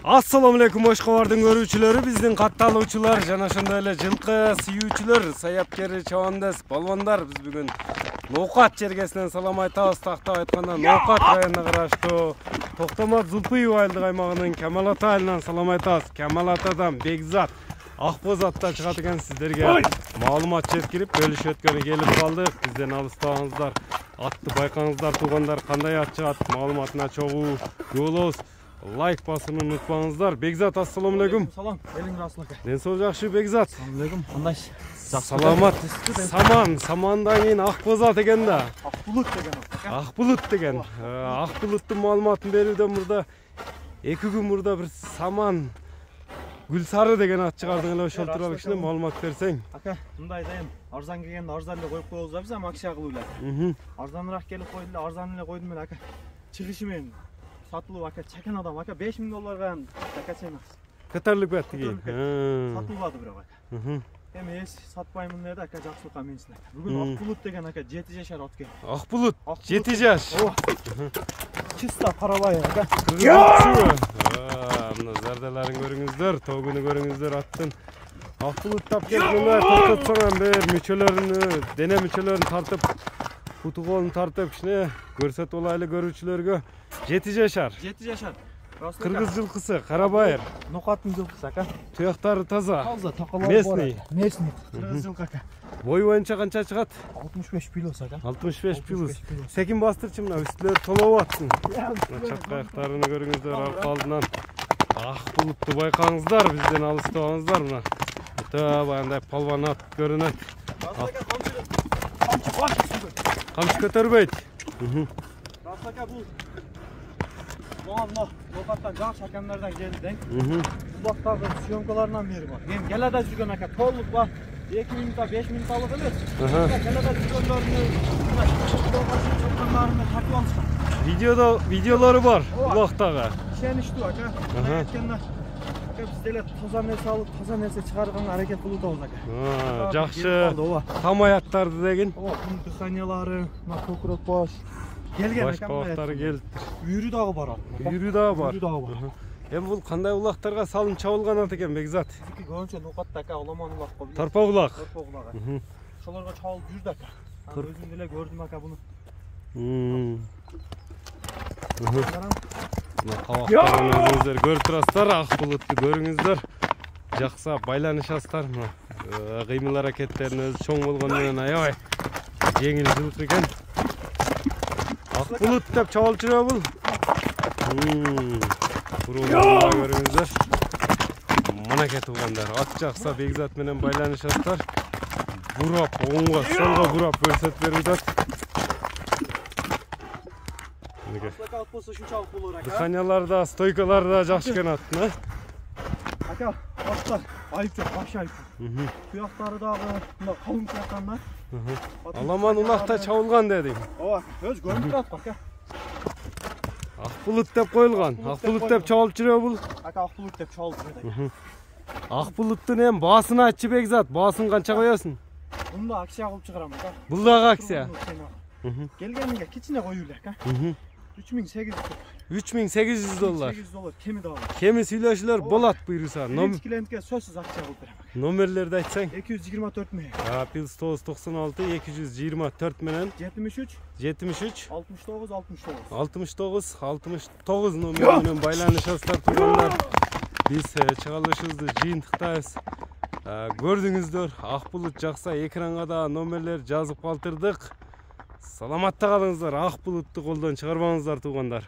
Assalamu alaikum Oşqobardын көрүүчүлөрү, биздин катталуучулар жана ошондой эле жылкы сүйүүчүлөр, саяпкер, чабандас, балбандар. Биз бүгүн Ноокат жергесинен салам айтабыз. Тактап айтканда Ноокат районуна караштуу Токтомат Зулпуев айылдык аймагынын Камал Ата айылынан салам айтабыз. Камал Атадан Бекзат, Акбоз атта чыгат экен, сиздерге маалымат жеткирип бөлүшүп өткөнү келип калдык. Бизден алыстабаңыздар, атты байкаңыздар, туугандар кандай ат чыгат, маалыматына чогуу болобуз. Лайк басууну унутпаңыздар. Бекзат, ассаламу алейкум. Салам, элиң расыл ака. Ден соо жакшы, Бекзат. Ассаламу алейкум. Кандай? Саламат. Самандан кийин Акбоз ат экен да. Акбулут деген ат. Акбулут деген. Акбулуттун маалыматын берүүдөн мурда 2 күн мурда бир Саман Гүлсары деген ат чыгардың эле, ошол тууралуу кичине маалымат берсең. Ака, мындай дайым. Арзан келгенде арзан эле коюп коебуз, биз ам акча кылып эле. Арзаныраак келип койду эле, арзан эле койдум мен ака. Чыгышы менен сатылып ака, чакан адам ака 5000 долларга ака сен. Катарлык бат деген. Сатылбады бирок ака. Эми эс сатпаймын деди ака, жакшылыкка менсин ака. Бүгүн Акбулут деген ака 7 жашар ат экен. Акбулут 7 жаш. Чиста карабай ака. Мына зарделерин көрүңүздөр, тогуну көрүңүздөр аттын. Акбулут тап келгенде токтотсоң бир мүчөлөрүнү, дене мүчөлөрүн тартып, куту колун тартып кичине көрсөтүп алайлы көрүүчүлөргө. 7 жашар. 7 жашар. Кыргыз жылкысы, карабайыр. Ноокаттын жылкысы ака. Туяктары таза. Таза, такалар Местный. Местный. Кыргыз жылкы ака. Бой боюнча канча чыгат? 65 килос ака. 65 килос. Секин бастырчы мына үстүлөр толуп аттын. Чапка аяктарыны көрүңүздөр, арка алдынан. Акбулутту байкаңыздар, бизден алыстабаңыздар мына. Өтө баягындай палбан ат көрүнөт. Камчы көтөрбөйт. Расака бул. Ноокаттан жак шакандардан келди. Булактагы съемкаларынан бери бар. Эми келеде жүргөн ака толук бар. 2 минутта 5 минут алып эле. Келеде жүргөндөрүнү тартып алышкан. Видеолору бар булактагы. Ишеничтүү ака. Айтканда ака биз деле таза нерсе алып, таза нерсе чыгарганга аракет кылып атабыз ака. Жакшы тамаяттарды деген. Бунун дыханиялары, мына көкүрөк баш келген ака. Башкалыктары келип. Үйрү дагы бар. Үйрү дагы бар. Эми бул кандай улактарга салынып чабылган ат экен, Бекзат? Бизики көбүнчө Ноокатта ака Уламан улак коп. Тарпа улак. Ошолорго чабылып жүрдү ака. Өзүм деле көрдүм ака буну. Мына кабактарын өзүңүздөр көрүп турасыздар, Акбулутту көрүңүздөр. Жакса байланышасыздар мына. Кыймыл аракеттерин өзү чоң болгону менен аябай жеңил жылкы экен. Акбулут деп чабылчу бул. Бурунуна көрүңүздөр. Мынакей туугандар, ат жакса Бекзат менен байланышасыздар. Бурап, оңго, солго бурап көрсөтүп берүүдө. Дыханиялар да, стойкалар да жакшы экен аттын, Ака, аттар айып жок, баш айып. Туяктары дагы мына калың туяктандар. Уламан улакта чабылган дедиң. Ооба, өз көрүнүп турат ака. Акбулут деп коюлган. Акбулут деп чабылып жүрөбү бул? Ака, Акбулут деп чабылып жүрөт. Акбулуттун эми баасын айтчы, Бекзат. Баасын канча коесуң? Муну да акция кылып чыгарам ака. Бул дагы акция. Келгениге кичине коюу эле ака. 3800 $3800. 800 доллар кеми да бар. Кеми сүйлөшүлөр болот буйруса. Клиентке сөзсүз акция кылып берем ака. Номерлерди айтсаң? 224 менен. Плюс 996 224 менен 73 69 69 номер менен байланышасыздар туугандар. Биз чыгарылышыбызды жыйынтыктайбыз. Көрдүңүздөр, Акбулут жакса экранга да номерлер жазып калтырдык. Саламатта калыңыздар, Акбулутту колдон чыгарбаңыздар туугандар.